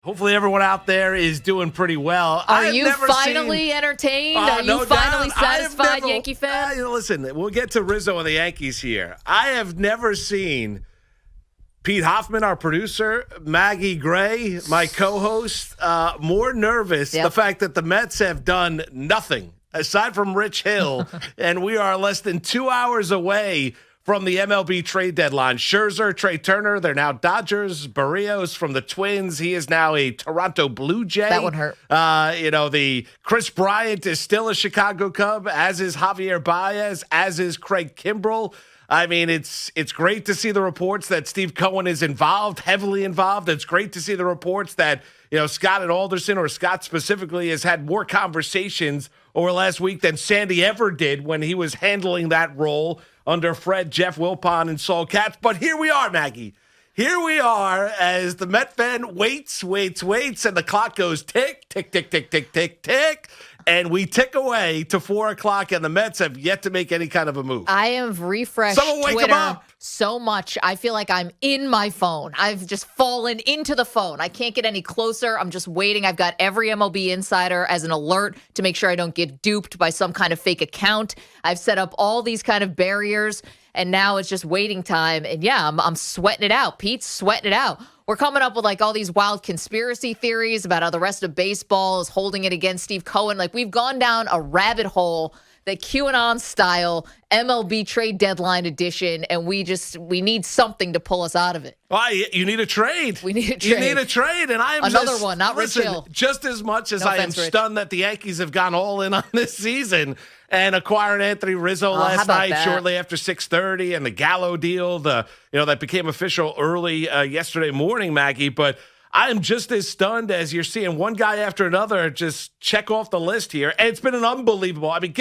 Hopefully everyone out there is doing pretty well. Are you finally entertained? Are you finally satisfied, Yankee fan? Listen, we'll get to Rizzo and the Yankees here. I have never seen Pete Hoffman, our producer, Maggie Gray, my co-host, more nervous. Yep. The fact that the Mets have done nothing aside from Rich Hill, and we are less than 2 hours away from the MLB trade deadline. Scherzer, Trey Turner, they're now Dodgers. Barrios from the Twins, he is now a Toronto Blue Jay. That would hurt. The Chris Bryant is still a Chicago Cub, as is Javier Baez, as is Craig Kimbrell. I mean, it's great to see the reports that Steve Cohen is involved, heavily involved. It's great to see the reports that, Scott and Alderson, or Scott specifically, has had more conversations over last week than Sandy ever did when he was handling that role under Fred, Jeff Wilpon, and Saul Katz. But here we are, Maggie. Here we are as the Met fan waits, and the clock goes tick, tick, tick, tick, tick, tick, tick. And we tick away to 4 o'clock, and the Mets have yet to make any kind of a move. I have refreshed Someone wake Twitter them up. so much. I feel like I'm in my phone. I've just fallen into the phone. I can't get any closer. I'm just waiting. I've got every MLB insider as an alert to make sure I don't get duped by some kind of fake account. I've set up all these kind of barriers, and now it's just waiting time. And yeah, I'm sweating it out. Pete's sweating it out. We're coming up with like all these wild conspiracy theories about how the rest of baseball is holding it against Steve Cohen. Like, we've gone down a rabbit hole, the QAnon style MLB trade deadline edition, and we need something to pull us out of it. Well, you need a trade. We need a trade. You need a trade, and I am another one, not Rich Hill. Just as much as No I am offense, Rich. stunned that the Yankees have gone all in on this season and acquired Anthony Rizzo how last about night, that? shortly after 6:30, and the Gallo deal, that became official early yesterday morning, Maggie. But I am just as stunned as you're seeing one guy after another just check off the list here. And it's been an unbelievable. I mean,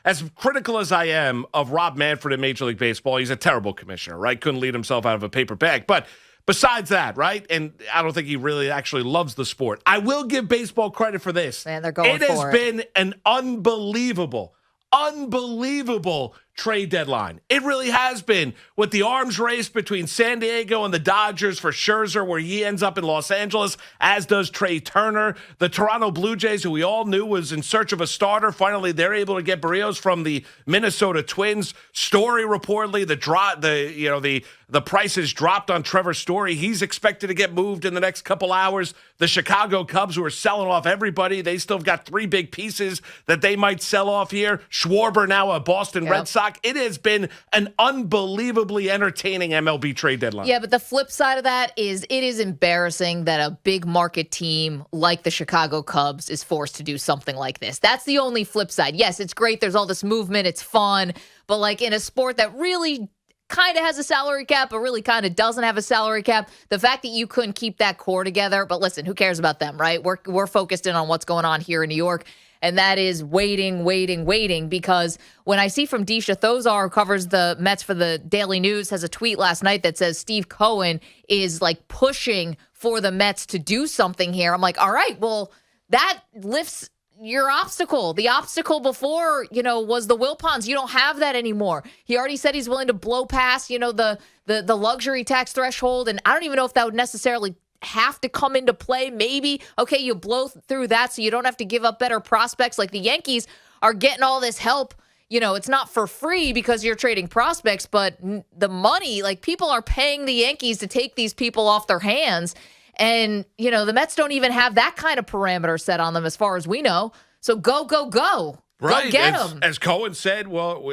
as critical as I am of Rob Manfred in Major League Baseball, he's a terrible commissioner, right? Couldn't lead himself out of a paper bag. But besides that, right? And I don't think he really actually loves the sport. I will give baseball credit for this. Man, they're going It has for it. been an unbelievable trade deadline. It really has been, with the arms race between San Diego and the Dodgers for Scherzer, where he ends up in Los Angeles, as does Trey Turner. The Toronto Blue Jays, who we all knew was in search of a starter, finally they're able to get Barrios from the Minnesota Twins. Story reportedly, the prices dropped on Trevor Story. He's expected to get moved in the next couple hours. The Chicago Cubs, who are selling off everybody, they still have got 3 big pieces that they might sell off here. Schwarber now a Boston Red Sox. It has been an unbelievably entertaining MLB trade deadline. Yeah, but the flip side of that is it is embarrassing that a big market team like the Chicago Cubs is forced to do something like this. That's the only flip side. Yes, it's great. There's all this movement. It's fun. But like in a sport that really kind of has a salary cap, but really kind of doesn't have a salary cap, the fact that you couldn't keep that core together, but listen, who cares about them, right? We're focused in on what's going on here in New York. And that is waiting, because when I see from Disha Thozar, who covers the Mets for the Daily News, has a tweet last night that says Steve Cohen is like pushing for the Mets to do something here. I'm like, all right, well, that lifts your obstacle. The obstacle before, was the Wilpons. You don't have that anymore. He already said he's willing to blow past, the luxury tax threshold. And I don't even know if that would necessarily have to come into play. Maybe, okay, you blow through that so you don't have to give up better prospects. Like the Yankees are getting all this help. It's not for free because you're trading prospects, but the money, like people are paying the Yankees to take these people off their hands. And, the Mets don't even have that kind of parameter set on them as far as we know. So go. Right. Go get them. As Cohen said, well,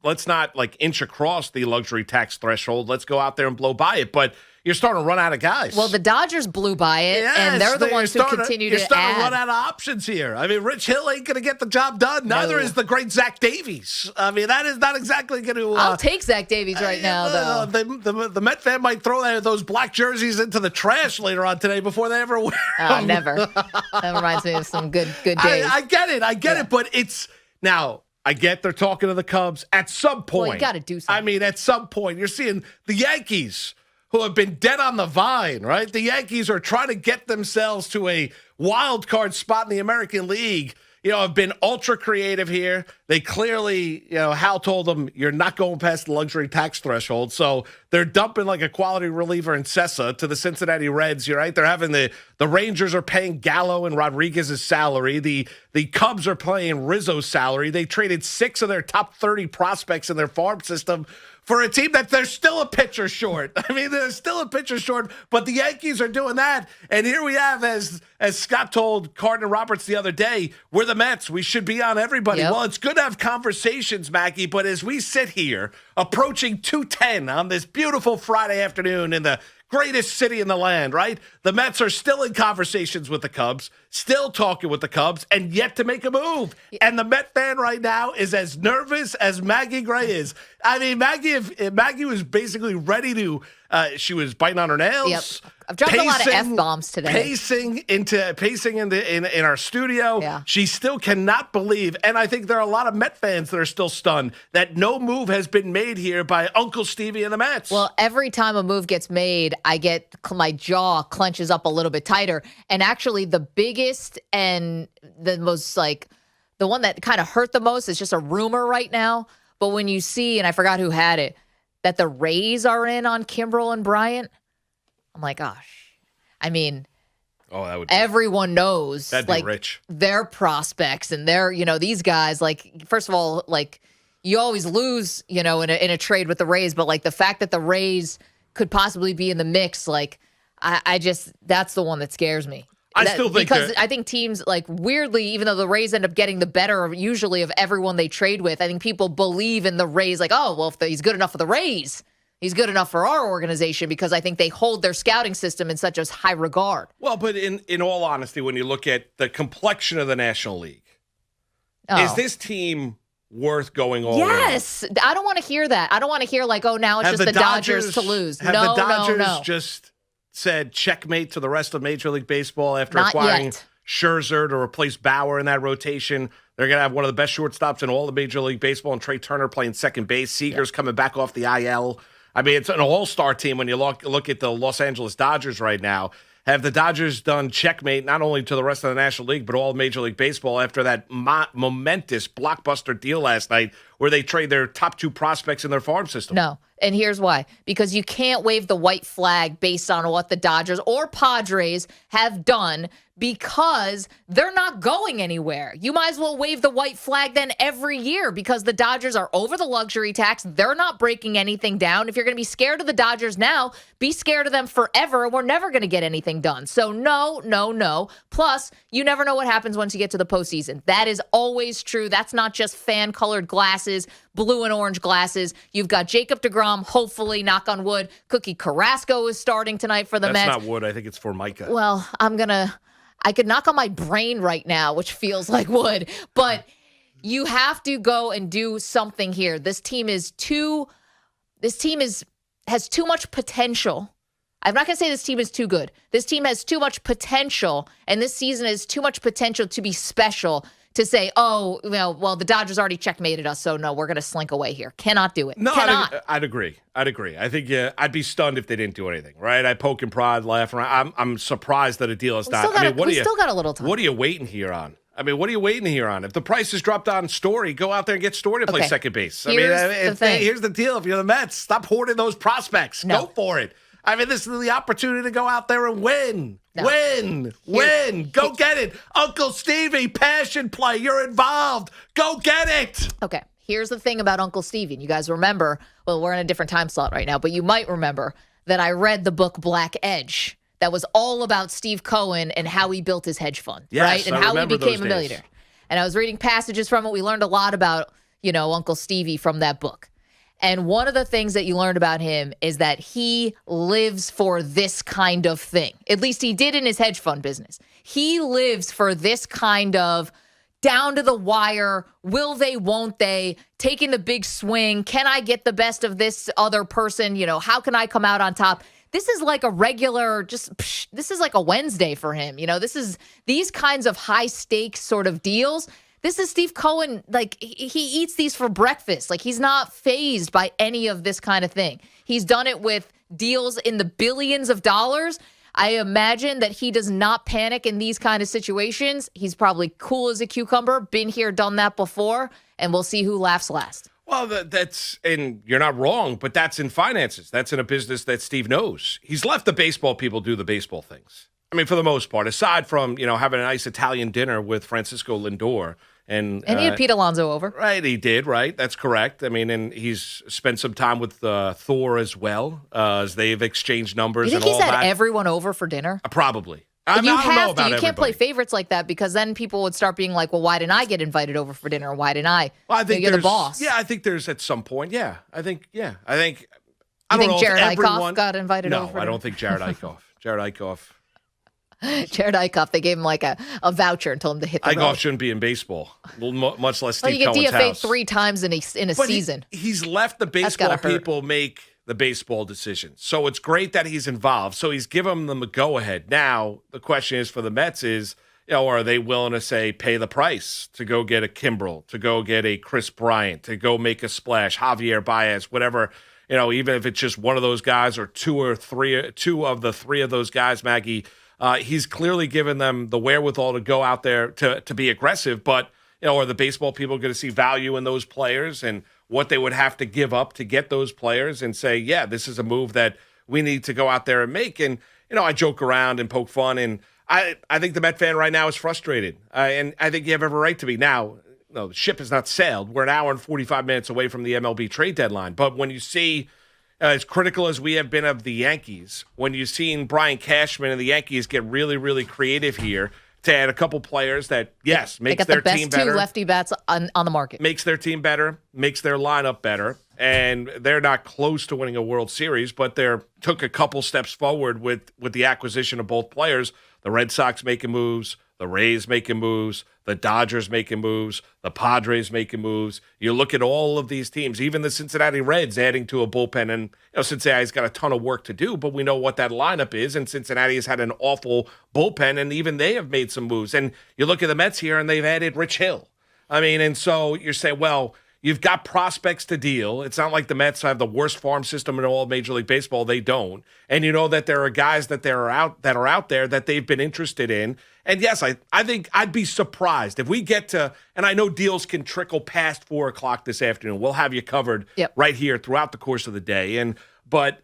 let's not like inch across the luxury tax threshold. Let's go out there and blow by it. But you're starting to run out of guys. Well, the Dodgers blew by it, and they're the ones who continue to add. You're starting to run out of options here. I mean, Rich Hill ain't going to get the job done. Neither is the great Zach Davies. I mean, that is not exactly going to... I'll take Zach Davies right now, though. The Met fan might throw those black jerseys into the trash later on today before they ever wear them. Never. That reminds me of some good days. I get it, but it's... Now, I get they're talking to the Cubs. At some point... Well, you got to do something. I mean, at some point, you're seeing the Yankees, who have been dead on the vine, right? The Yankees are trying to get themselves to a wild card spot in the American League. have been ultra creative here. They clearly, Hal told them you're not going past the luxury tax threshold. So they're dumping like a quality reliever in Sessa to the Cincinnati Reds. You're right. They're having the Rangers are paying Gallo and Rodriguez's salary. The Cubs are paying Rizzo's salary. They traded 6 of their top 30 prospects in their farm system for a team that they're still a pitcher short. I mean, they're still a pitcher short, but the Yankees are doing that. And here we have, as Scott told Cardinal Roberts the other day, we're the Mets. We should be on everybody. Yep. Well, it's good to have conversations, Maggie, but as we sit here approaching 2:10 on this beautiful Friday afternoon in the greatest city in the land, right? The Mets are still in conversations with the Cubs, still talking with the Cubs, and yet to make a move. And the Met fan right now is as nervous as Maggie Gray is. I mean, Maggie, if Maggie was basically ready to, she was biting on her nails. Yep. I've dropped a lot of F-bombs today. Pacing in our studio. Yeah. She still cannot believe, and I think there are a lot of Met fans that are still stunned that no move has been made here by Uncle Stevie and the Mets. Well, every time a move gets made, my jaw clenches up a little bit tighter. And actually, the biggest and the most the one that kind of hurt the most is just a rumor right now. But when you see, and I forgot who had it, that the Rays are in on Kimbrel and Bryant, I'm like, gosh. I mean, everyone knows that'd be rich. Their prospects and their, these guys, first of all, you always lose, in a trade with the Rays, but the fact that the Rays could possibly be in the mix, that's the one that scares me. I still think because I think teams weirdly, even though the Rays end up getting the better usually of everyone they trade with, I think people believe in the Rays if he's good enough for the Rays, he's good enough for our organization, because I think they hold their scouting system in such a high regard. Well, but in all honesty, when you look at the complexion of the National League, is this team worth going all in? Yes. I don't want to hear that. I don't want to hear now it's just the Dodgers to lose. Have the Dodgers just said checkmate to the rest of Major League Baseball after acquiring Scherzer to replace Bauer in that rotation? They're going to have one of the best shortstops in all of Major League Baseball, and Trey Turner playing second base. Seager's coming back off the IL. I mean, it's an all-star team when you look at the Los Angeles Dodgers right now. Have the Dodgers done checkmate not only to the rest of the National League, but all of Major League Baseball after that momentous blockbuster deal last night where they trade their top 2 prospects in their farm system? No. And here's why. Because you can't wave the white flag based on what the Dodgers or Padres have done, because they're not going anywhere. You might as well wave the white flag then every year, because the Dodgers are over the luxury tax. They're not breaking anything down. If you're going to be scared of the Dodgers now, be scared of them forever. We're never going to get anything done. So no. Plus, you never know what happens once you get to the postseason. That is always true. That's not just fan-colored glasses, blue and orange glasses. You've got Jacob deGrom, hopefully, knock on wood. Cookie Carrasco is starting tonight for the Mets. That's not wood. I think it's Formica. Well, I could knock on my brain right now, which feels like wood, but you have to go and do something here. This team has too much potential. I'm not going to say this team is too good. This team has too much potential, and this season has too much potential to be special to say, the Dodgers already checkmated us, so no, we're going to slink away here. Cannot do it. No, Cannot. I'd agree. I think I'd be stunned if they didn't do anything, right? I poke and prod, laugh around. I'm surprised that a deal is done. We still got a little time. What are you waiting here on? If the price is dropped on Story, go out there and get Story to play second base. Here's the deal. If you're the Mets, stop hoarding those prospects. No. Go for it. This is the opportunity to go out there and win. No. Win. Go get it. Uncle Stevie, passion play. You're involved. Go get it. Okay. Here's the thing about Uncle Stevie. You guys remember, we're in a different time slot right now, but you might remember that I read the book Black Edge that was all about Steve Cohen and how he built his hedge fund, right? And how he became a millionaire. And I was reading passages from it. We learned a lot about, Uncle Stevie from that book. And one of the things that you learned about him is that he lives for this kind of thing. At least he did in his hedge fund business. He lives for this kind of down to the wire, will they, won't they, taking the big swing. Can I get the best of this other person? How can I come out on top? This is like a regular, this is like a Wednesday for him. This is these kinds of high stakes sort of deals. This is Steve Cohen. He eats these for breakfast. He's not fazed by any of this kind of thing. He's done it with deals in the billions of dollars. I imagine that he does not panic in these kind of situations. He's probably cool as a cucumber, been here, done that before, and we'll see who laughs last. Well, that's, and you're not wrong, but that's in finances. That's in a business that Steve knows. He's let the baseball people do the baseball things. I mean, for the most part, aside from, having a nice Italian dinner with Francisco Lindor. And he had Pete Alonso over. Right, he did, right? That's correct. I mean, and he's spent some time with Thor as well, as they've exchanged numbers. You think and he's all had that. everyone over for dinner? Probably. I don't know about You can't play everybody. favorites like that because then people would start being like, well, why didn't I get invited over for dinner? Why didn't I? Well, I think you're the there's- boss. Yeah, I think there's at some point. Yeah, I think. I You don't think know if Jared everyone Eichhoff got invited over? No, I don't think Jared Eichhoff. Jared Eichhoff. Jared Eichhoff, they gave him like a voucher and told him to hit the road. Eichhoff shouldn't be in baseball, much less Well, Steve you get Cohen's DFA'd house. 3 times in a But season. He's left the gotta baseball hurt. people make the baseball decisions. So it's great that he's involved. So he's given them a go-ahead. Now, the question is for the Mets is, are they willing to say pay the price to go get a Kimbrel, to go get a Chris Bryant, to go make a splash, Javier Baez, whatever, even if it's just one of those guys or two of the three of those guys, Maggie, he's clearly given them the wherewithal to go out there to be aggressive. But, are the baseball people going to see value in those players and what they would have to give up to get those players and say, yeah, this is a move that we need to go out there and make? And, I joke around and poke fun, and I think the Met fan right now is frustrated. And I think you have every right to be. Now, no, the ship has not sailed. We're an hour and 45 minutes away from the MLB trade deadline. But when you see, as critical as we have been of the Yankees, when you've seen Brian Cashman and the Yankees get really, really creative here to add a couple players that, yes, makes their team better. They got the best 2 lefty bats on the market. Makes their team better, makes their lineup better. And they're not close to winning a World Series, but they took a couple steps forward with the acquisition of both players. The Red Sox making moves, the Rays making moves, the Dodgers making moves, the Padres making moves. You look at all of these teams, even the Cincinnati Reds adding to a bullpen. And Cincinnati's got a ton of work to do, but we know what that lineup is. And Cincinnati has had an awful bullpen, and even they have made some moves. And you look at the Mets here, and they've added Rich Hill. I mean, and so you're saying, well, you've got prospects to deal. It's not like the Mets have the worst farm system in all of Major League Baseball. They don't. And you know that there are guys that are out there that they've been interested in. And yes, I think I'd be surprised if we get to, and I know deals can trickle past 4 o'clock this afternoon. We'll have you covered right here throughout the course of the day. But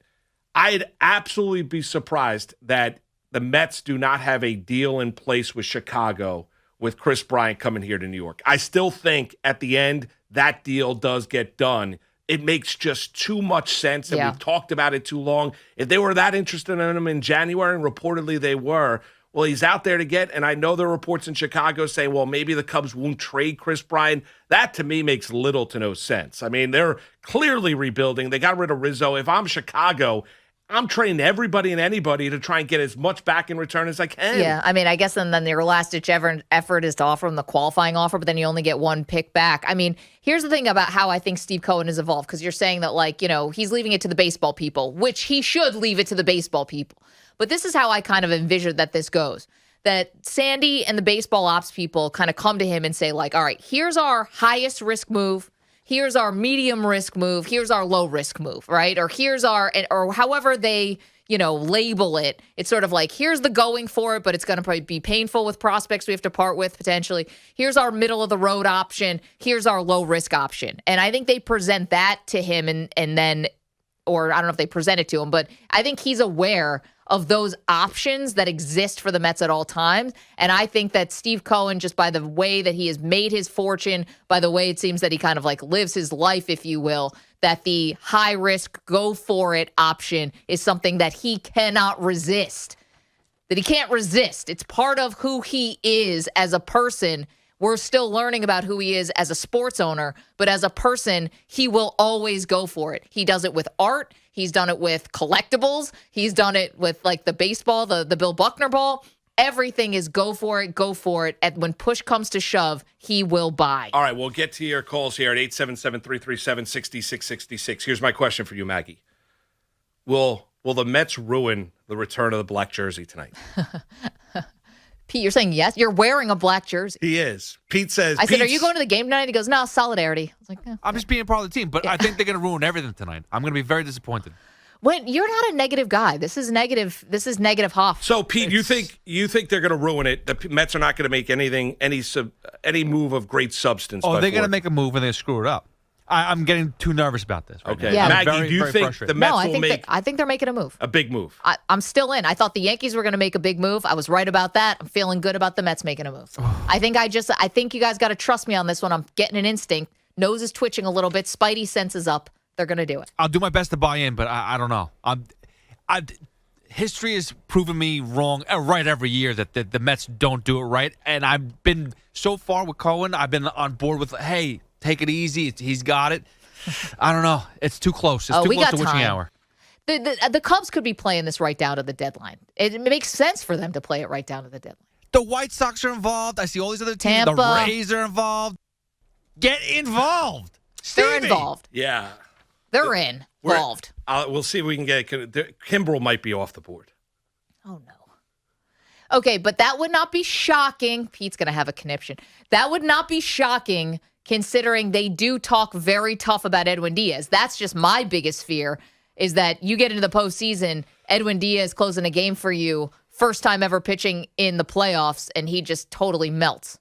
I'd absolutely be surprised that the Mets do not have a deal in place with Chicago with Chris Bryant coming here to New York. I still think at the end, that deal does get done. It makes just too much sense, and we've talked about it too long. If they were that interested in him in January, and reportedly they were, well, he's out there to get, and I know there are reports in Chicago saying, well, maybe the Cubs won't trade Chris Bryant. That, to me, makes little to no sense. I mean, they're clearly rebuilding. They got rid of Rizzo. If I'm Chicago, I'm trading everybody and anybody to try and get as much back in return as I can. Yeah, I mean, I guess then your last-ditch effort is to offer him the qualifying offer, but then you only get 1 pick back. I mean, here's the thing about how I think Steve Cohen has evolved, because you're saying that, he's leaving it to the baseball people, which he should leave it to the baseball people. But this is how I kind of envision that this goes. That Sandy and the baseball ops people kind of come to him and say, all right, here's our highest risk move. Here's our medium risk move. Here's our low risk move, right? Or here's or however they, label it. It's sort of like, here's the going for it, but it's going to probably be painful with prospects we have to part with potentially. Here's our middle of the road option. Here's our low risk option. And I think they present that to him and then, or I don't know if they present it to him, but I think he's aware of those options that exist for the Mets at all times. And I think that Steve Cohen, just by the way that he has made his fortune, by the way it seems that he kind of lives his life, if you will, that the high risk, go for it option is something that he cannot resist. That he can't resist. It's part of who he is as a person. We're still learning about who he is as a sports owner, but as a person, he will always go for it. He does it with art. He's done it with collectibles. He's done it with the baseball, the Bill Buckner ball. Everything is go for it, go for it. And when push comes to shove, he will buy. All right, we'll get to your calls here at 877-337-6666. Here's my question for you, Maggie. Will the Mets ruin the return of the black jersey tonight? Pete, you're saying yes? You're wearing a black jersey. He is. Pete says. I said, are you going to the game tonight? He goes, no, solidarity. I was like, I'm just being part of the team, but I think they're going to ruin everything tonight. I'm going to be very disappointed. When you're not a negative guy, this is negative. This is negative Hoff. So, Pete, you think they're going to ruin it? The Mets are not going to make any move of great substance. Oh, they're going to make a move and they screw it up. I'm getting too nervous about this. Right Okay, now. Maggie, do you think frustrated. the Mets I will think make I think they're making a move. a big move? I'm still in. I thought the Yankees were going to make a big move. I was right about that. I'm feeling good about the Mets making a move. I think you guys got to trust me on this one. I'm getting an instinct. Nose is twitching a little bit. Spidey senses up. They're going to do it. I'll do my best to buy in, but I don't know. History has proven me wrong, right every year that the Mets don't do it right. And I've been so far with Cohen. I've been on board with, hey, take it easy. He's got it. I don't know. It's too close. It's too close to witching hour. The Cubs could be playing this right down to the deadline. It makes sense for them to play it right down to the deadline. The White Sox are involved. I see all these other teams. Tampa. The Rays are involved. Get involved. They're Stevie. involved. Yeah. They're involved. We'll see if we can get Kimbrel might be off the board. Oh, no. Okay, but that would not be shocking. Pete's going to have a conniption. That would not be shocking considering they do talk very tough about Edwin Diaz. That's just my biggest fear is that you get into the postseason, Edwin Diaz closing a game for you, first time ever pitching in the playoffs, and he just totally melts.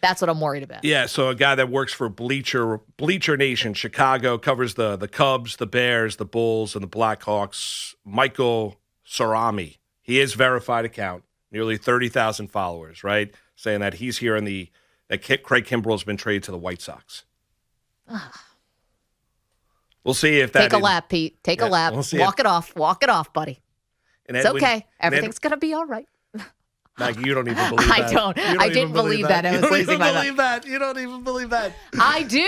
That's what I'm worried about. Yeah, so a guy that works for Bleacher Nation, Chicago, covers the Cubs, the Bears, the Bulls, and the Blackhawks. Michael Sarami. He is verified account, nearly 30,000 followers, right? Saying that he's hearing that Craig Kimbrel has been traded to the White Sox. We'll see if that. Take a lap, Pete. Take a lap. We'll Walk it off. Walk it off, buddy. It's okay. Everything's going to be all right. Maggie, you don't even believe that. I don't. I didn't believe that. I was losing my mind. You don't even believe that. I do.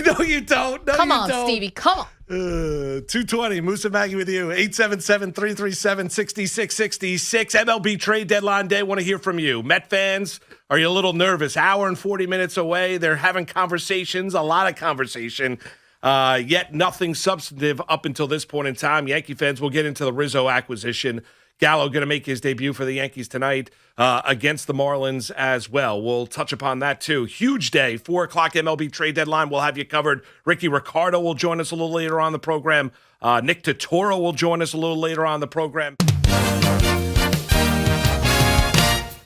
No, you don't. No, Come you on, don't. Stevie. Come on. 220, Moose and Maggie with you. 877-337-6666. MLB trade deadline day. Want to hear from you. Met fans, are you a little nervous? Hour and 40 minutes away. They're having conversations, a lot of conversation, yet nothing substantive up until this point in time. Yankee fans will get into the Rizzo acquisition. Gallo going to make his debut for the Yankees tonight against the Marlins as well. We'll touch upon that too. Huge day, 4 o'clock MLB trade deadline. We'll have you covered. Ricky Ricardo will join us a little later on the program. Nick Totoro will join us a little later on the program.